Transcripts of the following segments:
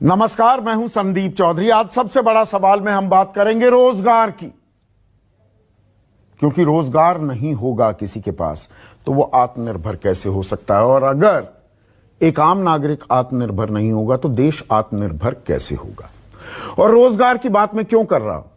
नमस्कार, मैं हूं संदीप चौधरी। आज सबसे बड़ा सवाल में हम बात करेंगे रोजगार की, क्योंकि रोजगार नहीं होगा किसी के पास तो वो आत्मनिर्भर कैसे हो सकता है, और अगर एक आम नागरिक आत्मनिर्भर नहीं होगा तो देश आत्मनिर्भर कैसे होगा। और रोजगार की बात मैं क्यों कर रहा हूं,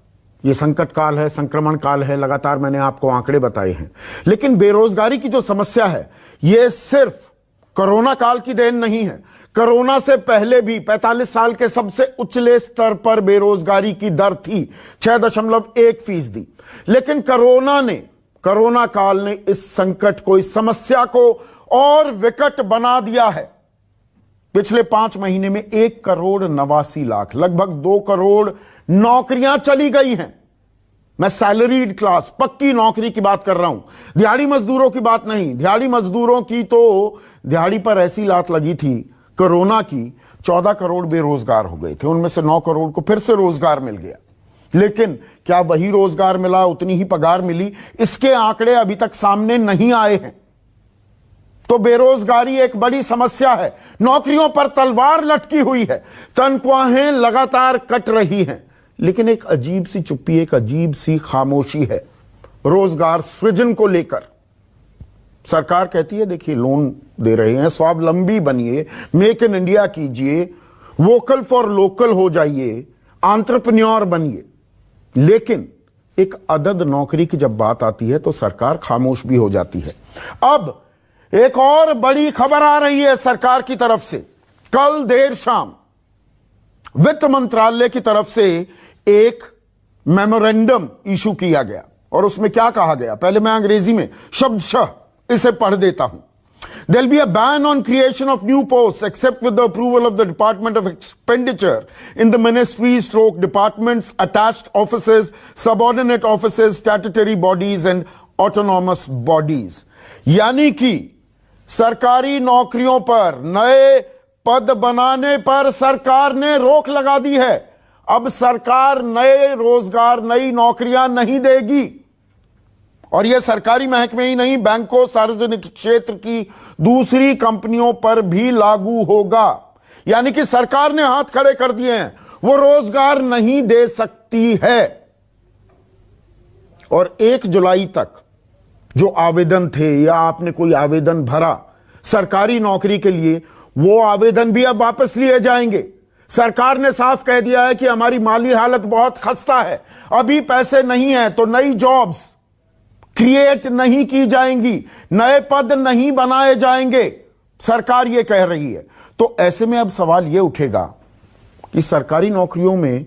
ये संकट काल है, संक्रमण काल है, लगातार मैंने आपको आंकड़े बताए हैं, लेकिन बेरोजगारी की जो समस्या है ये सिर्फ कोरोना काल की देन नहीं है। कोरोना से पहले भी 45 साल के सबसे उछले स्तर पर बेरोजगारी की दर थी 6.1%। लेकिन कोरोना काल ने इस संकट को, इस समस्या को और विकट बना दिया है। पिछले 5 महीने में 1,89,00,000, लगभग 2 करोड़ नौकरियां चली गई हैं। मैं सैलरीड क्लास, पक्की नौकरी की बात कर रहा हूं, दिहाड़ी मजदूरों की बात नहीं। दिहाड़ी मजदूरों की तो दिहाड़ी पर ऐसी लात लगी थी कोरोना की, 14 करोड़ बेरोजगार हो गए थे, उनमें से 9 करोड़ को फिर से रोजगार मिल गया। लेकिन क्या वही रोजगार मिला, उतनी ही पगार मिली, इसके आंकड़े अभी तक सामने नहीं आए हैं। तो बेरोजगारी एक बड़ी समस्या है, नौकरियों पर तलवार लटकी हुई है, तनख्वाहें लगातार कट रही हैं, लेकिन एक अजीब सी चुप्पी, एक अजीब सी खामोशी है रोजगार सृजन को लेकर। सरकार कहती है देखिए लोन दे रहे हैं, स्वावलंबी बनिए, मेक इन इंडिया कीजिए, वोकल फॉर लोकल हो जाइए, एंटरप्रेन्योर बनिए। लेकिन एक अदद नौकरी की जब बात आती है तो सरकार खामोश भी हो जाती है। अब एक और बड़ी खबर आ रही है सरकार की तरफ से। कल देर शाम वित्त मंत्रालय की तरफ से एक मेमोरेंडम इशू किया गया, और उसमें क्या कहा गया, पहले मैं अंग्रेजी में शब्दशः इसे पढ़ देता हूं। There'll be a ban on creation of new posts except with the approval of the Department of Expenditure in the ministries, departments, attached offices, subordinate offices, statutory bodies and autonomous bodies। यानी कि सरकारी नौकरियों पर नए पद बनाने पर सरकार ने रोक लगा दी है। अब सरकार नए रोजगार, नई नौकरियां नहीं देगी, और यह सरकारी महकमे ही नहीं, बैंकों, सार्वजनिक क्षेत्र की दूसरी कंपनियों पर भी लागू होगा। यानी कि सरकार ने हाथ खड़े कर दिए हैं, वो रोजगार नहीं दे सकती है। और 1 जुलाई तक जो आवेदन थे, या आपने कोई आवेदन भरा सरकारी नौकरी के लिए, वो आवेदन भी अब वापस लिए जाएंगे। सरकार ने साफ कह दिया है कि हमारी माली हालत बहुत खस्ता है, अभी पैसे नहीं है, तो नई जॉब्स क्रिएट नहीं की जाएंगी, नए पद नहीं बनाए जाएंगे, सरकार यह कह रही है। तो ऐसे में अब सवाल यह उठेगा कि सरकारी नौकरियों में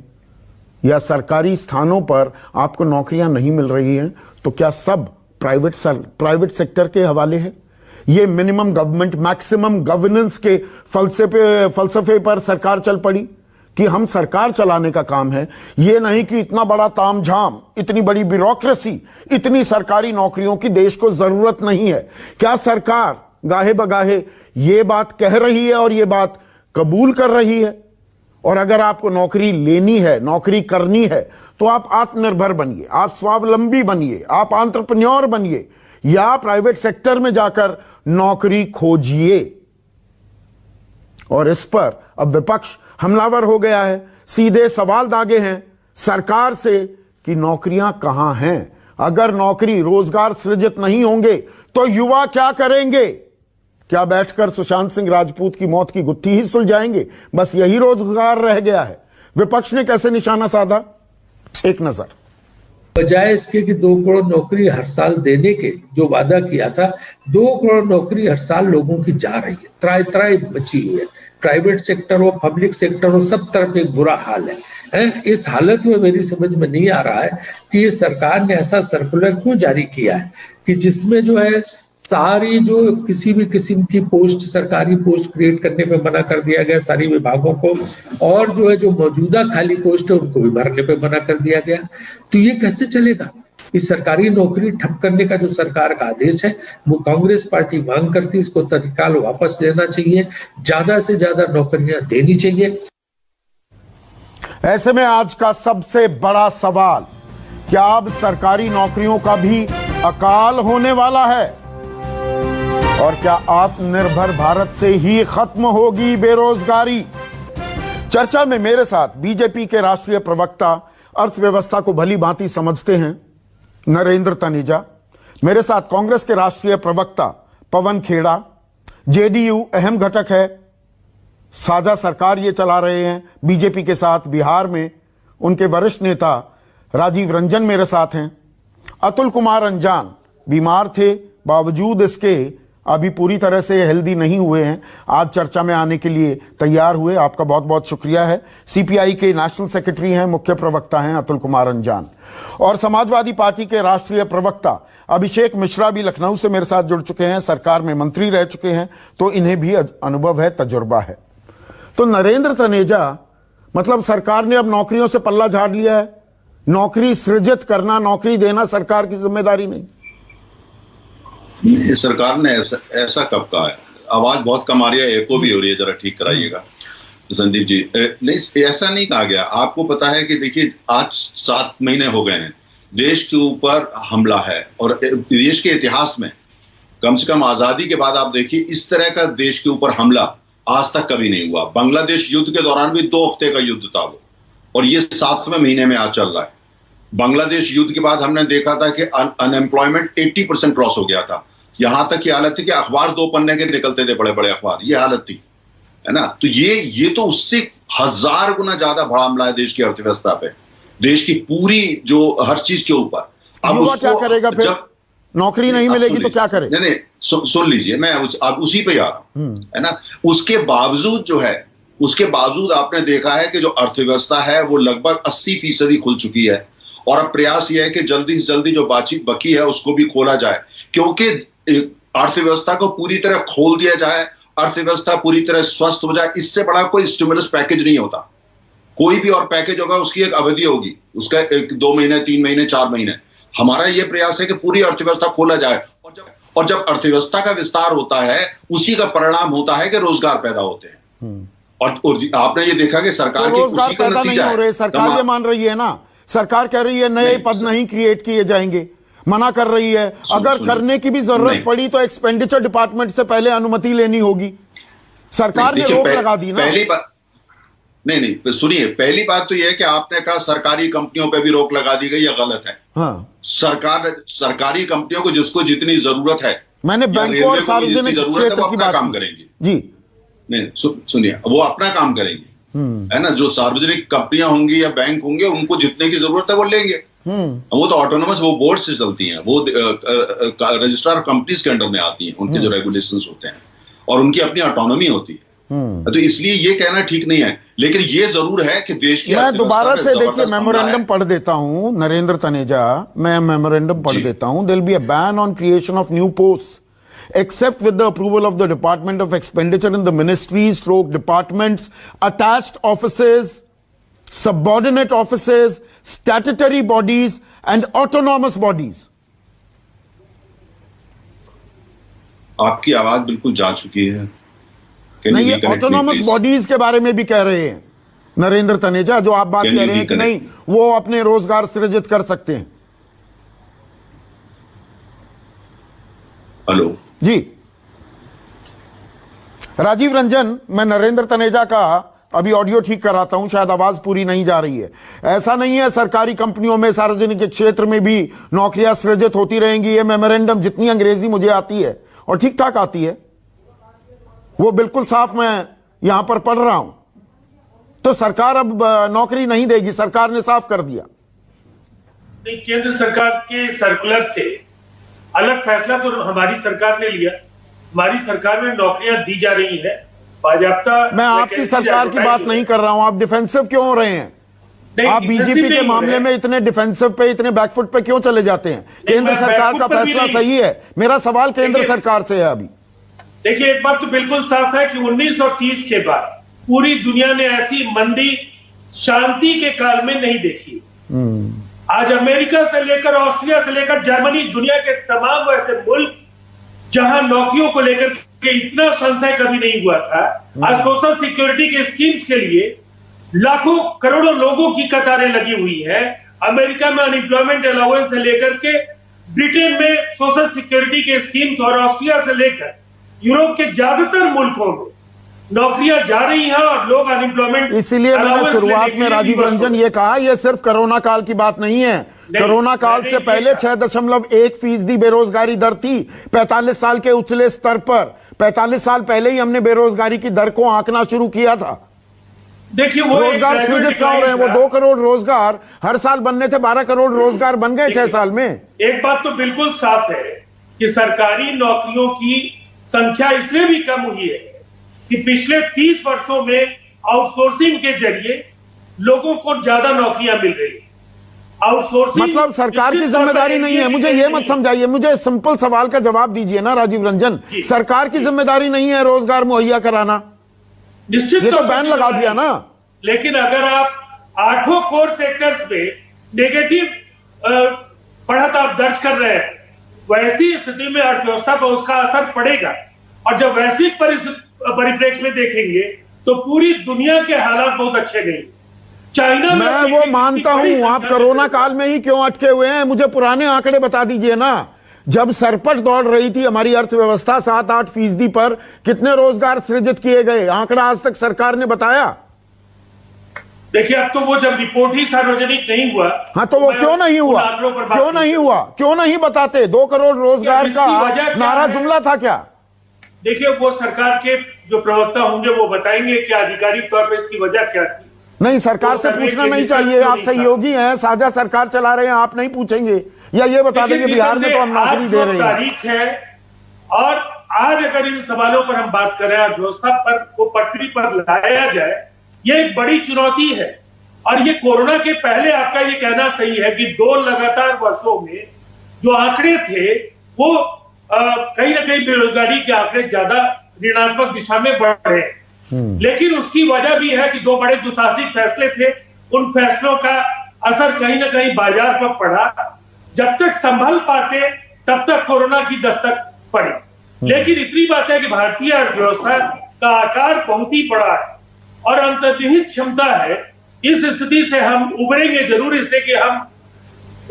या सरकारी स्थानों पर आपको नौकरियां नहीं मिल रही हैं, तो क्या सब प्राइवेट सेक्टर के हवाले है? ये मिनिमम गवर्नमेंट मैक्सिमम गवर्नेंस के फलसफे पर सरकार चल पड़ी कि हम सरकार चलाने का काम है, ये नहीं कि इतना बड़ा तामझाम, इतनी बड़ी ब्यूरोक्रेसी, इतनी सरकारी नौकरियों की देश को जरूरत नहीं है। क्या सरकार गाहे बगाहे ये बात कह रही है और ये बात कबूल कर रही है? और अगर आपको नौकरी लेनी है, नौकरी करनी है, तो आप आत्मनिर्भर बनिए, आप स्वावलंबी बनिए, आप एंटरप्रेन्योर बनिए, या प्राइवेट सेक्टर में जाकर नौकरी खोजिए। और इस पर अब विपक्ष हमलावर हो गया है, सीधे सवाल दागे हैं सरकार से कि नौकरियां कहां हैं? अगर नौकरी, रोजगार सृजित नहीं होंगे तो युवा क्या करेंगे? क्या बैठकर सुशांत सिंह राजपूत की मौत की गुत्थी ही सुलझाएंगे? बस यही रोजगार रह गया है। विपक्ष ने कैसे निशाना साधा, एक नजर। बजाय इसके कि 2 करोड़ नौकरी हर साल देने के जो वादा किया था, 2 करोड़ नौकरी हर साल लोगों की जा रही है, त्राई बची हुई है। प्राइवेट सेक्टर हो, पब्लिक सेक्टर हो, सब तरफ एक बुरा हाल है। इस हालत में मेरी समझ में नहीं आ रहा है कि ये सरकार ने ऐसा सर्कुलर क्यों जारी किया है कि जिसमें जो है सारी जो किसी भी किस्म की पोस्ट, सरकारी पोस्ट क्रिएट करने पे मना कर दिया गया सारी विभागों को, और जो है जो मौजूदा खाली पोस्ट है उनको भी भरने पे मना कर दिया गया। तो ये कैसे चलेगा? इस सरकारी नौकरी ठप करने का जो सरकार का आदेश है, वो कांग्रेस पार्टी मांग करती है इसको तत्काल वापस लेना चाहिए, ज्यादा से ज्यादा नौकरियां देनी चाहिए। ऐसे में आज का सबसे बड़ा सवाल, क्या अब सरकारी नौकरियों का भी अकाल होने वाला है? और क्या आत्मनिर्भर भारत से ही खत्म होगी बेरोजगारी? चर्चा में मेरे साथ बीजेपी के राष्ट्रीय प्रवक्ता, अर्थव्यवस्था को भली भांति समझते हैं, नरेंद्र तनेजा। मेरे साथ कांग्रेस के राष्ट्रीय प्रवक्ता पवन खेड़ा, जेडीयू अहम घटक है, साझा सरकार ये चला रहे हैं बीजेपी के साथ बिहार में। उनके वरिष्ठ नेता राजीव रंजन मेरे साथ हैं। अतुल कुमार अंजान बीमार थे, बावजूद इसके अभी पूरी तरह से हेल्दी नहीं हुए हैं, आज चर्चा में आने के लिए तैयार हुए। आपका बहुत बहुत शुक्रिया है। सीपीआई के नेशनल सेक्रेटरी हैं, मुख्य प्रवक्ता हैं अतुल कुमार अंजान। और समाजवादी पार्टी के राष्ट्रीय प्रवक्ता अभिषेक मिश्रा भी लखनऊ से मेरे साथ जुड़ चुके हैं, सरकार में मंत्री रह चुके हैं, तो इन्हें भी अनुभव है, तजुर्बा है। तो नरेंद्र तनेजा, मतलब सरकार ने अब नौकरियों से पल्ला झाड़ लिया है, नौकरी सृजित करना, नौकरी देना सरकार की जिम्मेदारी नहीं। सरकार ने ऐसा कब कहा है? आवाज बहुत कम आ रही है, एको भी हो रही है, जरा ठीक कराइएगा संदीप जी। नहीं, ऐसा नहीं कहा गया। आपको पता है कि देखिए, आज 7 महीने हो गए हैं, देश के ऊपर हमला है, और देश के इतिहास में कम से कम आजादी के बाद आप देखिए, इस तरह का देश के ऊपर हमला आज तक कभी नहीं हुआ। बांग्लादेश युद्ध के दौरान भी 2 हफ्ते का युद्ध था वो, और ये 7वें महीने में आज चल रहा है। बांग्लादेश युद्ध के बाद हमने देखा था कि अनएम्प्लॉयमेंट 80% क्रॉस हो गया था। यहां तक की हालत थी कि अखबार 2 पन्ने के निकलते थे, बड़े बड़े अखबार, ये हालत थी, है ना। तो ये तो उससे 1000 गुना ज्यादा बड़ा हमला है देश की अर्थव्यवस्था पे, देश की पूरी जो हर चीज के ऊपर। अब उसको क्या करेगा फिर? जब नौकरी नहीं मिलेगी तो क्या करे? नहीं, सुन लीजिए, मैं अब उसी पे आ रहा हूं, है ना। उसके बावजूद जो है, उसके बावजूद आपने देखा है कि जो अर्थव्यवस्था है वो लगभग 80% खुल चुकी है, और अब प्रयास यह है कि जल्दी से जल्दी जो बातचीत बकी है उसको भी खोला जाए, क्योंकि अर्थव्यवस्था को पूरी तरह खोल दिया जाए, अर्थव्यवस्था पूरी तरह स्वस्थ हो जाए, इससे बड़ा कोई स्टिमुलस पैकेज नहीं होता। कोई भी और पैकेज होगा उसकी एक अवधि होगी, उसका 2 महीने, 3 महीने, 4 महीने। हमारा यह प्रयास है कि पूरी अर्थव्यवस्था खोला जाए, और जब अर्थव्यवस्था का विस्तार होता है, उसी का परिणाम होता है कि रोजगार पैदा होते हैं। और आपने ये देखा कि सरकार की रोजगार पैदा नहीं हो रहे, सरकार ये मान रही है ना, सरकार कह रही है नए पद नहीं क्रिएट किए जाएंगे, मना कर रही है। अगर करने की भी जरूरत पड़ी तो एक्सपेंडिचर डिपार्टमेंट से पहले अनुमति लेनी होगी। सरकार ने रोक लगा दी ना। पहली बात नहीं, सुनिए, पहली बात तो यह है कि आपने कहा सरकारी कंपनियों पे भी रोक लगा दी गई, यह गलत है। हाँ। सरकारी कंपनियों को जिसको जितनी जरूरत है, मैंने बैंकों और सार्वजनिक क्षेत्र की बात काम करेंगी जी। नहीं, सुनिए, वो अपना काम करेंगे, है ना। जो सार्वजनिक कंपनियां होंगी या बैंक होंगे, उनको जितने की जरूरत है वो लेंगे। वो तो ऑटोनोमस, वो बोर्ड से चलती हैं, वो रजिस्ट्रार कंपनीज के अंडर में आती हैं, उनके जो रेगुलेशंस होते हैं, और उनकी अपनी ऑटोनॉमी होती है। तो इसलिए ये कहना ठीक नहीं है, लेकिन ये जरूर है कि देश की, मैं दोबारा से देखिए मेमोरेंडम पढ़ देता हूं, नरेंद्र तनेजा, मैं मेमोरेंडम पढ़ देता हूं। There will be a ban on creation of new posts except with the approval of the Department of Expenditure in the ministries, departments, attached offices, subordinate offices, statutory bodies and autonomous bodies. आपकी आवाज बिल्कुल जा चुकी है। नहीं, ये autonomous bodies के बारे में भी कह रहे हैं नरेंद्र तनेजा, जो आप बात कह रहे हैं कि नहीं, वो अपने रोजगार सृजित कर सकते हैं। हेलो जी, राजीव रंजन, मैं नरेंद्र तनेजा का अभी ऑडियो ठीक कराता हूं, शायद आवाज पूरी नहीं जा रही है। ऐसा नहीं है सरकारी कंपनियों में, सार्वजनिक क्षेत्र में भी नौकरियां सृजित होती रहेंगी। ये मेमोरेंडम, जितनी अंग्रेजी मुझे आती है और ठीक ठाक आती है, वो बिल्कुल साफ मैं यहां पर पढ़ रहा हूं। तो सरकार अब नौकरी नहीं देगी, सरकार ने साफ कर दिया। केंद्र सरकार के सर्कुलर से अलग फैसला तो हमारी सरकार ने लिया। हमारी सरकार में नौकरियां दी जा रही है बाजाप्ता। मैं आपकी सरकार की बात नहीं कर रहा हूं। आप डिफेंसिव क्यों हो रहे हैं? आप बीजेपी के मामले में इतने डिफेंसिव पे, इतने बैकफुट पे क्यों चले जाते हैं? केंद्र सरकार का फैसला सही है। मेरा सवाल केंद्र सरकार से है। अभी देखिए, एक बात तो बिल्कुल साफ है कि 1930 के बाद पूरी दुनिया ने ऐसी मंदी शांति के काल में नहीं देखी। आज अमेरिका से लेकर ऑस्ट्रिया से लेकर जर्मनी, दुनिया के तमाम ऐसे मुल्क जहां नौकरियों को लेकर के इतना संशय कभी नहीं हुआ था, आज सोशल सिक्योरिटी के स्कीम्स के लिए लाखों करोड़ों लोगों की कतारें लगी हुई है। अमेरिका में अनएम्प्लॉयमेंट अलाउंस से लेकर के, ब्रिटेन में सोशल सिक्योरिटी के स्कीम्स, और ऑस्ट्रिया से लेकर यूरोप के ज्यादातर मुल्कों में नौकरियां जा रही हैं और लोग अनएम्प्लॉयमेंट। इसीलिए मैंने शुरुआत में राजीव रंजन ये कहा, ये सिर्फ कोरोना काल की बात नहीं है। कोरोना काल से पहले 6.1% बेरोजगारी दर थी, 45 साल के उछले स्तर पर। 45 साल पहले ही हमने बेरोजगारी की दर को आंकना शुरू किया था। देखिए वो रोजगार सृजित कहाँ हो रहे हैं? वो 2 करोड़ रोजगार हर साल बनने थे, 12 करोड़ रोजगार बन गए 6 साल में। एक बात तो बिल्कुल साफ है कि सरकारी नौकरियों की संख्या इसलिए भी कम हुई है कि पिछले 30 वर्षों में आउटसोर्सिंग के जरिए लोगों को ज्यादा नौकरियां मिल रही है। आउटसोर्सिंग मतलब सरकार की जिम्मेदारी नहीं है? मुझे ये मत समझाइए, मुझे सिंपल सवाल का जवाब दीजिए ना राजीव रंजन। सरकार की जिम्मेदारी नहीं है रोजगार मुहैया कराना? निश्चित ये तो बैन लगा दिया ना। लेकिन अगर आप 8 कोर सेक्टर्स में नेगेटिव बढ़त आप दर्ज कर रहे हैं, वैसी स्थिति में अर्थव्यवस्था पर उसका असर पड़ेगा। और जब वैश्विक परिप्रेक्ष्य में देखेंगे तो पूरी दुनिया के हालात बहुत अच्छे नहीं। चाइना में मैं वो मानता हूं, आप कोरोना काल में ही क्यों अटके हुए हैं? मुझे पुराने आंकड़े बता दीजिए ना। जब सरपट दौड़ रही थी हमारी अर्थव्यवस्था 7-8% पर, कितने रोजगार सृजित किए गए? आंकड़ा आज तक सरकार ने बताया? देखिए अब तो वो जब रिपोर्ट ही सार्वजनिक नहीं हुआ। हाँ तो वो क्यों नहीं हुआ? क्यों नहीं हुआ? क्यों नहीं बताते? 2 करोड़ रोजगार का नारा जुमला था क्या? देखिए वो सरकार के जो प्रवक्ता होंगे वो बताएंगे कि आधिकारिक तौर पर इसकी वजह क्या थी। नहीं, सरकार से पूछना नहीं चाहिए। आप सहयोगी हैं, साझा सरकार चला रहे हैं, आप नहीं पूछेंगे या ये बता देंगे बिहार में तो हम नौकरी दे रहे हैं? तारीख है और आज अगर इन सवालों पर हम बात करें, अर्थव्यवस्था पर को पटरी पर लाया जाए, ये एक बड़ी चुनौती है। और ये कोरोना के पहले आपका ये कहना सही है कि 2 लगातार वर्षों में जो आंकड़े थे वो कहीं ना कहीं बेरोजगारी के आंकड़े ज्यादा ऋणात्मक दिशा में बढ़ रहे हैं। लेकिन उसकी वजह भी है कि 2 बड़े दुसाहसिक फैसले थे। उन फैसलों का असर कहीं ना कहीं बाजार पर पड़ा। जब तक संभल पाते तब तक कोरोना की दस्तक पड़ी। लेकिन इतनी बात है कि भारतीय अर्थव्यवस्था का आकार बहुत ही बड़ा है और अंतर्निहित क्षमता है। इस स्थिति से हम उभरेंगे जरूर, इसलिए कि हम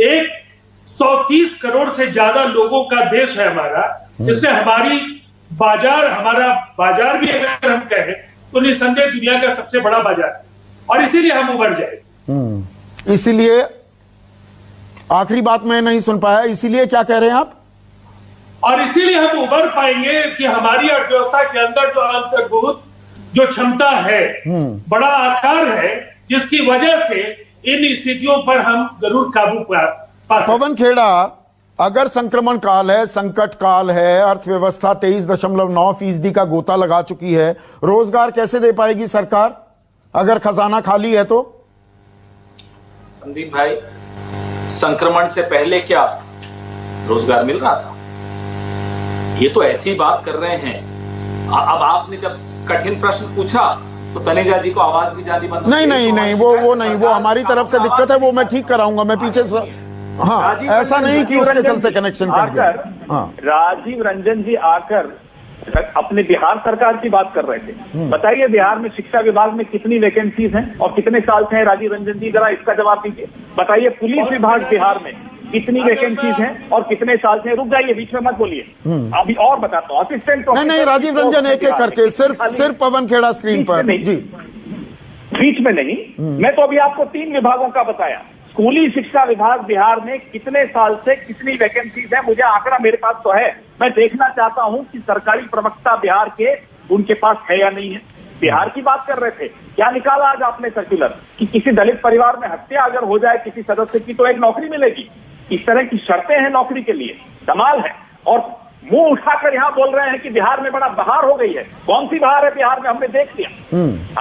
130 करोड़ से ज्यादा लोगों का देश है हमारा। इससे हमारा बाजार भी अगर हम कहें तो निसंदेह दुनिया का सबसे बड़ा बाजार है और इसीलिए हम उभर जाए। इसीलिए आखिरी बात मैं नहीं सुन पाया, इसीलिए क्या कह रहे हैं आप? और इसीलिए हम उभर पाएंगे कि हमारी अर्थव्यवस्था के अंदर जो अंतर्भूत जो क्षमता है, बड़ा आकार है, जिसकी वजह से इन स्थितियों पर हम जरूर काबू पा सकते। पवन खेड़ा, अगर संक्रमण काल है, संकट काल है, अर्थव्यवस्था 23.9% का गोता लगा चुकी है, रोजगार कैसे दे पाएगी सरकार अगर खजाना खाली है तो? संदीप भाई, संक्रमण से पहले क्या रोजगार मिल रहा था? ये तो ऐसी बात कर रहे हैं। अब आपने जब कठिन प्रश्न पूछा तो तनेजा जी को आवाज भी जानी बंद। नहीं, वो हमारी तरफ से दिक्कत है, वो मैं ठीक कराऊंगा। मैं पीछे से हाँ, ऐसा नहीं कि उसके चलते कनेक्शन कट गया। हाँ, राजीव रंजन जी आकर अपने बिहार सरकार की बात कर रहे थे। बताइए बिहार में शिक्षा विभाग में कितनी वैकेंसीज हैं और कितने साल से हैं? राजीव रंजन जी जरा इसका जवाब दीजिए। बताइए पुलिस विभाग बिहार में कितनी वैकेंसीज हैं और कितने साल से? रुक जाइए, बीच में मत बोलिए, अभी और बताता हूँ। असिस्टेंट नहीं, राजीव रंजन एक एक करके, सिर्फ पवन खेड़ा स्क्रीन पर जी। बीच में नहीं, मैं तो अभी आपको 3 विभागों का बताया। स्कूली शिक्षा विभाग बिहार में कितने साल से कितनी वैकेंसीज है? मुझे आंकड़ा मेरे पास तो है, मैं देखना चाहता हूं कि सरकारी प्रवक्ता बिहार के उनके पास है या नहीं है। बिहार की बात कर रहे थे, क्या निकाला आज आपने सर्कुलर कि किसी दलित परिवार में हत्या अगर हो जाए किसी सदस्य की तो 1 नौकरी मिलेगी। इस तरह की शर्तें हैं नौकरी के लिए, कमाल है। और मुंह उठाकर यहाँ बोल रहे हैं कि बिहार में बड़ा बहार हो गई है। कौन सी बहार है बिहार में? हमने देख लिया।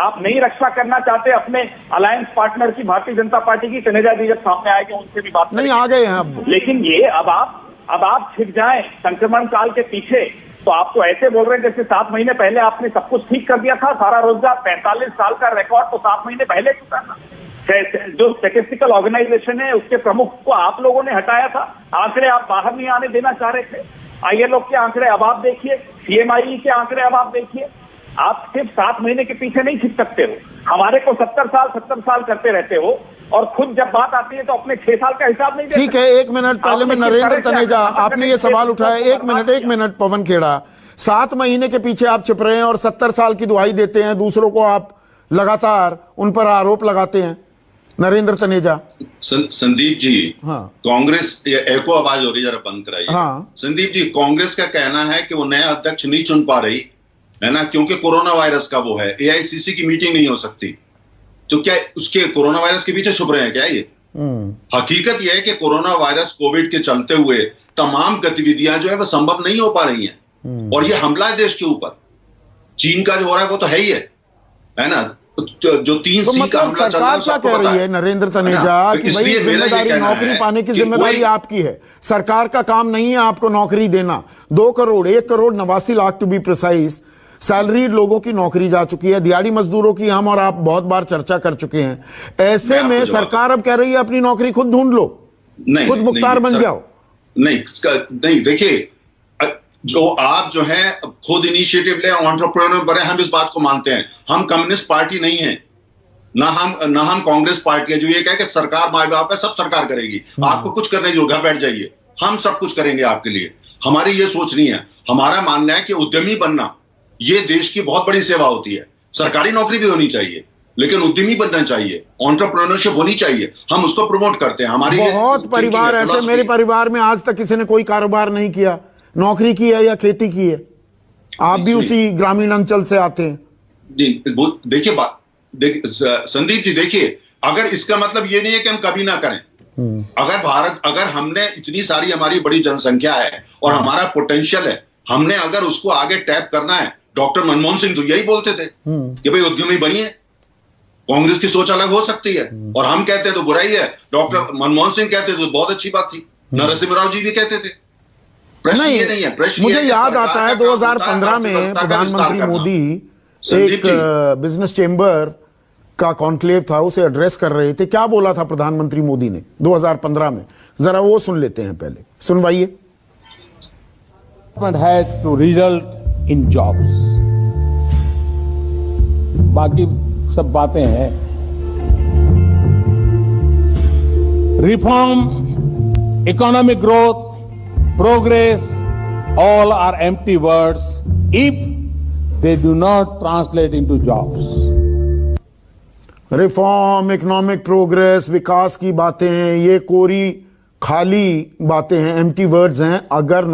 आप नहीं रक्षा करना चाहते अपने अलायंस पार्टनर की, भारतीय जनता पार्टी की। तनेजा जी जब सामने आएंगे उनसे भी बात नहीं, आ गए हैं अब। लेकिन ये अब आप छिप जाएं संक्रमण काल के पीछे, तो आप तो ऐसे बोल रहे हैं जैसे 7 महीने पहले आपने सब कुछ ठीक कर दिया था। सारा रोजगार 45 साल का रिकॉर्ड तो 7 महीने पहले चुका था। जो स्टैटिस्टिकल ऑर्गेनाइजेशन है उसके प्रमुख को आप लोगों ने हटाया था। आंकड़े आप बाहर नहीं आने देना चाह रहे थे। ILO के आंकड़े अब आप देखिए, CMIE के आंकड़े अब आप देखिए। आप सिर्फ 7 महीने के पीछे नहीं छिप सकते हो। हमारे को 70 साल करते रहते हो और खुद जब बात आती है तो अपने 6 साल का हिसाब नहीं देते। ठीक है, 1 मिनट पहले मैं नरेंद्र तनेजा, आपने ये सवाल उठाया। 1 मिनट पवन खेड़ा, 7 महीने के पीछे आप छिप रहे हैं और 70 साल की दुहाई देते हैं, दूसरों को आप लगातार उन पर आरोप लगाते हैं। नरेंद्र तनेजा। संदीप जी, हाँ, कांग्रेस, एको आवाज हो रही, जरा बंद कराइए। हाँ, संदीप जी, कांग्रेस का कहना है कि वो नया अध्यक्ष नहीं चुन पा रही है ना, क्योंकि कोरोना वायरस का वो है, एआईसीसी की मीटिंग नहीं हो सकती। तो क्या उसके कोरोना वायरस के पीछे छुप रहे हैं क्या ये? हकीकत यह है कि कोरोना वायरस कोविड के चलते हुए तमाम गतिविधियां जो है वो संभव नहीं हो पा रही हैं, और ये हमला है देश के ऊपर। चीन का जो हो रहा है वो तो है ही है ना, जो 3 सी का हमला चल रहा है, सरकार क्या कह रही है नरेंद्र तनेजा कि भाई जिम्मेदारी, नौकरी पाने की जिम्मेदारी आपकी है, सरकार का काम नहीं है आपको नौकरी देना। 2 crore 1 crore 89 lakh to be precise salaried लोगों की नौकरी जा चुकी है, दिहाड़ी मजदूरों की हम और आप बहुत बार चर्चा कर चुके हैं। ऐसे में सरकार अब कह रही है अपनी नौकरी खुद ढूंढ लो, खुद मुख्तार बन जाओ। नहीं, देखिए, जो आप जो है खुद इनिशिएटिव ले, एंटरप्रेन्योर बने, हम इस बात को मानते हैं। हम कम्युनिस्ट पार्टी नहीं है, ना हम कांग्रेस पार्टी है जो ये कहे कि सरकार माँ बाप है, सब सरकार करेगी, आपको कुछ करने की घर बैठ जाइए, हम सब कुछ करेंगे आपके लिए। हमारी ये सोच नहीं है। हमारा मानना है कि उद्यमी बनना ये देश की बहुत बड़ी सेवा होती है। सरकारी नौकरी भी होनी चाहिए, लेकिन उद्यमी बनना चाहिए, एंटरप्रेन्योरशिप होनी चाहिए, हम उसको प्रमोट करते हैं। हमारी बहुत परिवार ऐसे, मेरे परिवार में आज तक किसी ने कोई कारोबार नहीं किया, नौकरी की है या खेती की है। आप भी उसी ग्रामीण अंचल से आते हैं। देखिए संदीप जी, देखिए, अगर इसका मतलब ये नहीं है कि हम कभी ना करें। अगर हमने इतनी सारी, हमारी बड़ी जनसंख्या है और हमारा पोटेंशियल है, हमने अगर उसको आगे टैप करना है, डॉक्टर मनमोहन सिंह तो यही बोलते थे कि भाई उद्यमी बनिए। कांग्रेस की सोच अलग हो सकती है और हम कहते हैं तो बुराई है, डॉक्टर मनमोहन सिंह कहते तो बहुत अच्छी बात थी, नरसिम्हा राव जी भी कहते थे। प्रश्न ये नहीं है, प्रश्न मुझे याद आता है 2015 में प्रधानमंत्री मोदी एक बिजनेस चेंबर का कॉन्क्लेव था, उसे एड्रेस कर रहे थे। क्या बोला था प्रधानमंत्री मोदी ने 2015 में, जरा वो सुन लेते हैं, पहले सुनवाइए। has to result in jobs. बाकी सब बातें हैं। Reform, economic growth, progress, all are empty words if they do not translate into jobs. Reform, economic progress, विकास की बातें हैं, ये कोरी खाली बातें हैं, एम्प्टी वर्ड्स हैं, अगर